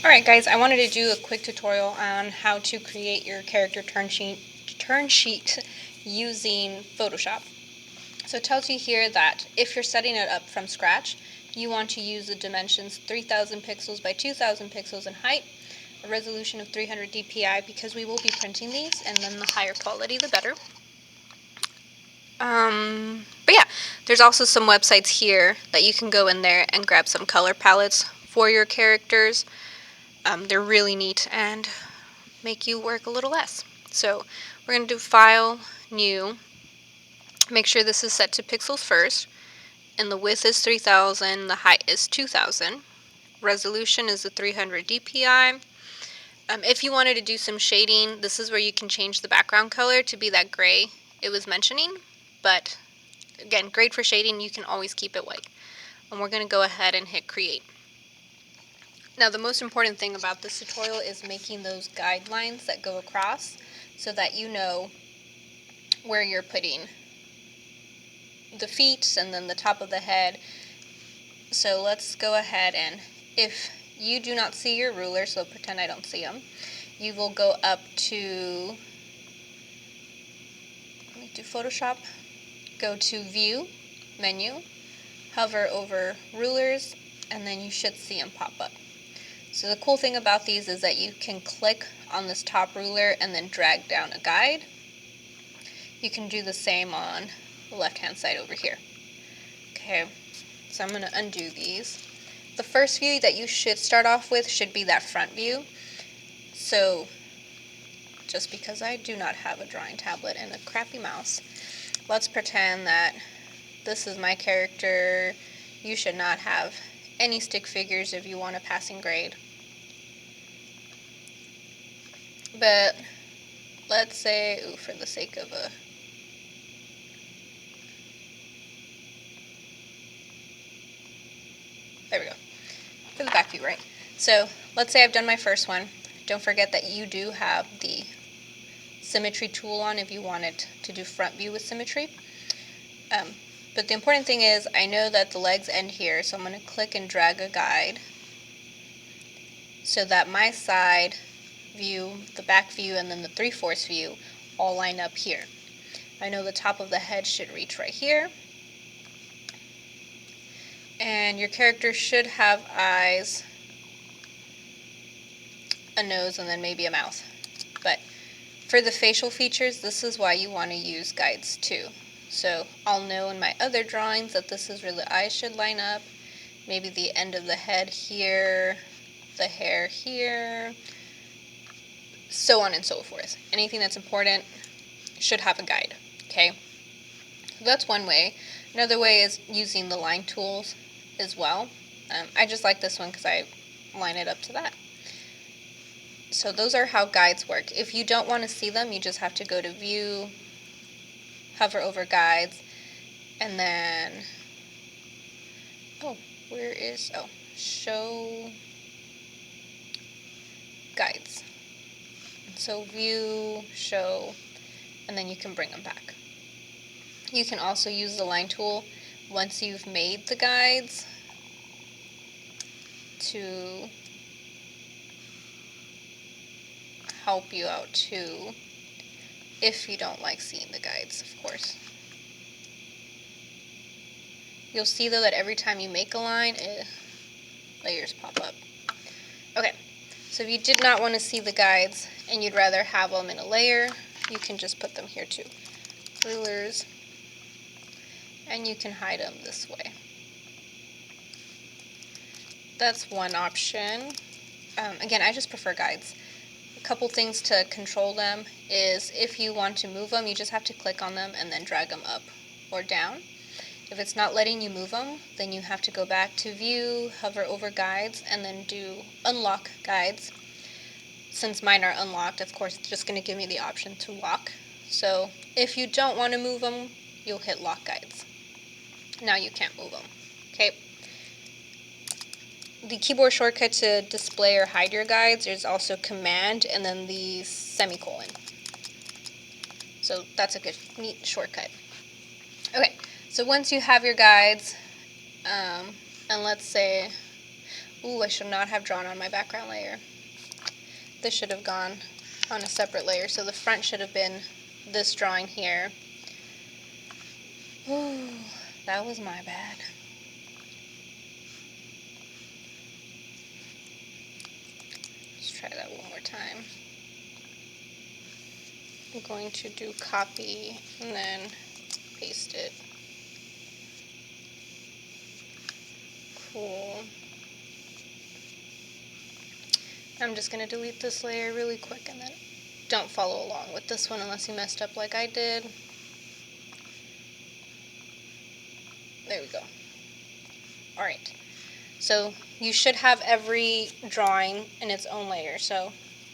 Alright guys, I wanted to do a quick tutorial on how to create your character turn sheet using Photoshop. So it tells you here that if you're setting it up from scratch, you want to use the dimensions 3000 pixels by 2000 pixels in height, a resolution of 300 dpi because we will be printing these, and then the higher quality the better. But yeah, there's also some websites here that you can go in there and grab some color palettes for your characters. They're really neat and make you work a little less. So we're going to do File, New. Make sure this is set to pixels first. And the width is 3000, the height is 2000. Resolution is a 300 dpi. If you wanted to do some shading, this is where you can change the background color to be that gray it was mentioning. But again, great for shading, you can always keep it white. And we're going to go ahead and hit Create. Now the most important thing about this tutorial is making those guidelines that go across so that you know where you're putting the feet and then the top of the head. So let's go ahead, and if you do not see your ruler, so pretend I don't see them, you will go up to, let me do Photoshop, go to View, Menu, hover over Rulers, and then you should see them pop up. So the cool thing about these is that you can click on this top ruler and then drag down a guide. You can do the same on the left hand side over here. Okay, so I'm going to undo these. The first view that you should start off with should be that front view. So just because I do not have a drawing tablet and a crappy mouse, let's pretend that this is my character. You should not have any stick figures if you want a passing grade. But let's say, for the sake of a there we go, for the back view, right? So let's say I've done my first one. Don't forget that you do have the symmetry tool on if you wanted to do front view with symmetry. But the important thing is I know that the legs end here, so I'm going to click and drag a guide so that my side view, the back view, and then the 3/4 view all line up here. I know the top of the head should reach right here. And your character should have eyes, a nose, and then maybe a mouth. But for the facial features, this is why you want to use guides too. So I'll know in my other drawings that this is where the eyes should line up, maybe the end of the head here, the hair here, so on and so forth. Anything that's important should have a guide, okay? So that's one way. Another way is using the line tools as well. I just like this one because I line it up to that. So those are how guides work. If you don't want to see them, you just have to go to View, hover over Guides, and then, Show Guides. So View, Show, and then you can bring them back. You can also use the line tool once you've made the guides to help you out too, if you don't like seeing the guides, of course. You'll see though that every time you make a line, layers pop up. Okay, so if you did not want to see the guides and you'd rather have them in a layer, you can just put them here too. Rulers, and you can hide them this way. That's one option. Again, I just prefer guides. A couple things to control them is if you want to move them, you just have to click on them and then drag them up or down. If it's not letting you move them, then you have to go back to View, hover over Guides, and then do Unlock Guides. Since mine are unlocked, of course, it's just going to give me the option to lock. So if you don't want to move them, you'll hit Lock Guides. Now you can't move them. Okay. The keyboard shortcut to display or hide your guides is also Command and then the semicolon. So that's a good, neat shortcut. Okay, so once you have your guides, and let's say, Ooh, I should not have drawn on my background layer. This should have gone on a separate layer, so the front should have been this drawing here. Ooh, that was my bad. Let's try that one more time. I'm going to do copy and then paste it. Cool. I'm just going to delete this layer really quick and then don't follow along with this one unless you messed up like I did. There we go. Alright, so you should have every drawing in its own layer. So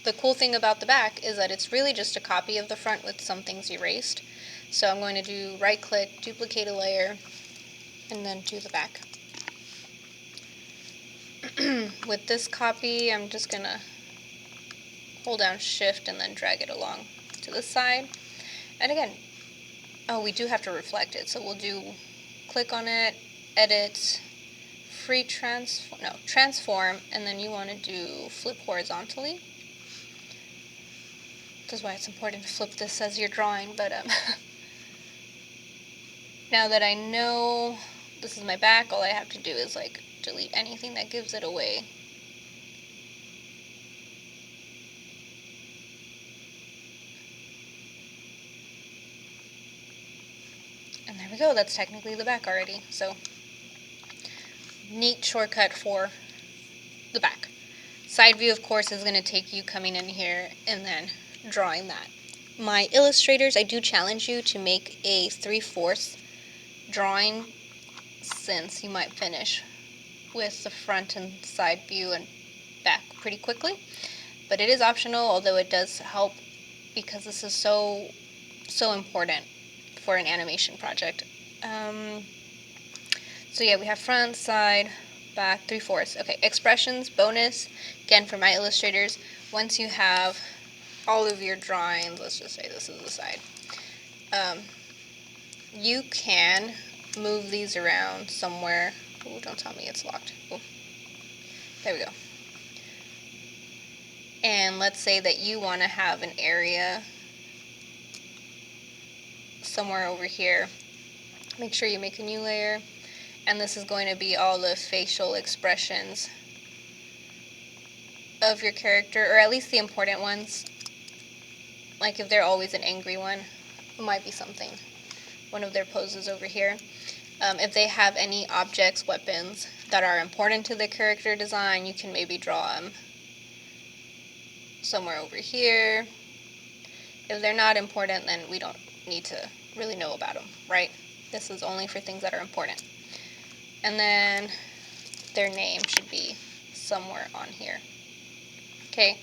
the cool thing about the back is that it's really just a copy of the front with some things erased. So I'm going to do right click, duplicate a layer, and then do the back. With this copy, I'm just going to hold down shift and then drag it along to the side. And again, oh, we do have to reflect it, so we'll do click on it, edit, transform, and then you want to do flip horizontally. This is why it's important to flip this as you're drawing, but now that I know this is my back, all I have to do is like delete anything that gives it away. And there we go, that's technically the back already. So, neat shortcut for the back. Side view, of course, is going to take you coming in here and then drawing that. My illustrators, I do challenge you to make a 3/4 drawing, since you might finish with the front and side view and back pretty quickly. But it is optional, although it does help because this is so important for an animation project. So yeah, we have front, side, back, 3/4. Okay, expressions, bonus, again for my illustrators, once you have all of your drawings, let's just say this is the side, you can move these around somewhere. Oh, don't tell me it's locked. Oh, there we go. And let's say that you want to have an area somewhere over here. Make sure you make a new layer, and this is going to be all the facial expressions of your character, or at least the important ones. Like if they're always an angry one, it might be something, one of their poses over here. If they have any objects, weapons that are important to the character design, you can maybe draw them somewhere over here. If they're not important, then we don't need to really know about them, right? This is only for things that are important. And then their name should be somewhere on here. Okay,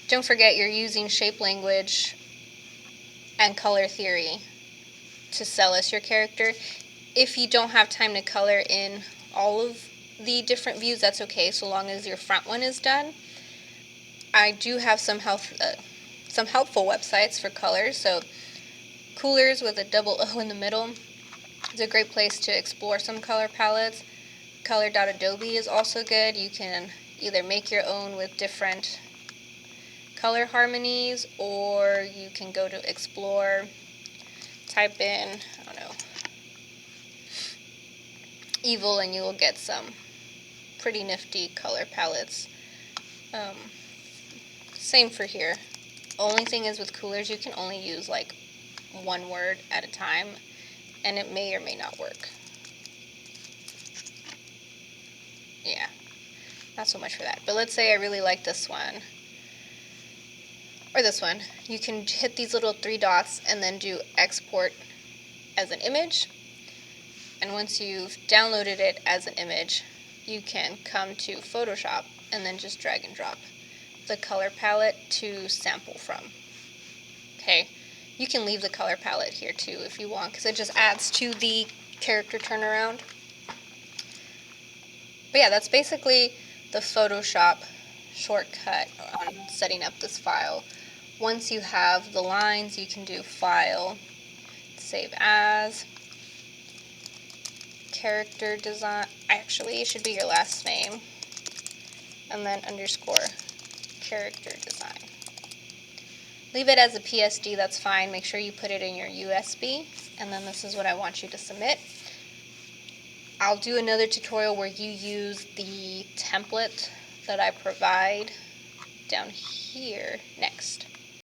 don't forget you're using shape language and color theory to sell us your character. If you don't have time to color in all of the different views, that's okay, so long as your front one is done. I do have some helpful websites for colors. So Coolers with a double O in the middle is a great place to explore some color palettes. Color.adobe is also good. You can either make your own with different color harmonies, or you can go to explore, type in, I don't know, evil, and you will get some pretty nifty color palettes. Same for here. Only thing is with Coolers, you can only use like one word at a time, and it may or may not work. Yeah, not so much for that. But let's say I really like this one, or this one. You can hit these little 3 dots and then do export as an image. And once you've downloaded it as an image, you can come to Photoshop and then just drag and drop the color palette to sample from. Okay, you can leave the color palette here too if you want, because it just adds to the character turnaround. But yeah, that's basically the Photoshop shortcut on setting up this file. Once you have the lines, you can do File, Save As, Character Design. Actually, it should be your last name. and then underscore character design. Leave it as a PSD, that's fine. Make sure you put it in your USB, and then this is what I want you to submit. I'll do another tutorial where you use the template that I provide down here next.